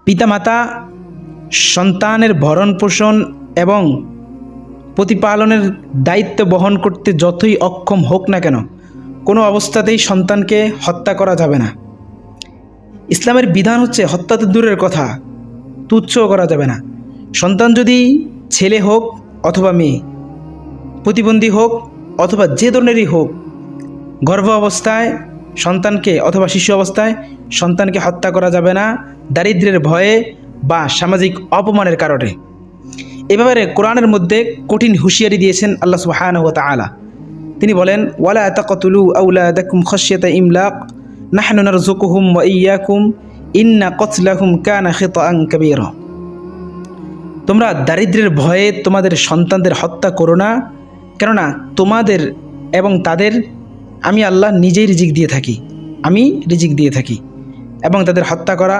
পিতামাতা সন্তানের ভরণ পোষণ এবং প্রতিপালনের দায়িত্ব বহন করতে যতই অক্ষম হোক না কেন, কোনো অবস্থাতেই সন্তানকে হত্যা করা যাবে না। ইসলামের বিধান হচ্ছে হত্যা তো দূরের কথা, তুচ্ছও করা যাবে না। সন্তান যদি ছেলে হোক অথবা মেয়ে, প্রতিবন্ধী হোক অথবা যে ধরনেরই হোক, গর্ভ অবস্থায় সন্তানকে অথবা শিশু অবস্থায় সন্তানকে হত্যা করা যাবে না দারিদ্র্যের ভয়ে বা সামাজিক অপমানের কারণে। এ ব্যাপারে কোরআনের মধ্যে কঠিন হুঁশিয়ারি দিয়েছেন আল্লাহ সুবহানাহু ওয়া তাআলা। তিনি বলেন, ওয়ালা তাকতুলু আওলাদাকুম খাশিয়াতা ইমলাক নাহনু নারযুকুহুম ওয়া ইয়্যাকুম ইন্না কতলাহুম কানা খিতাআন কাবীরা। তোমরা দারিদ্র্যের ভয়ে তোমাদের সন্তানদের হত্যা করো না, কেননা তোমাদের এবং তাদের আমি আল্লাহ নিজেই রিজিক দিয়ে থাকি এবং তাদের হত্যা করা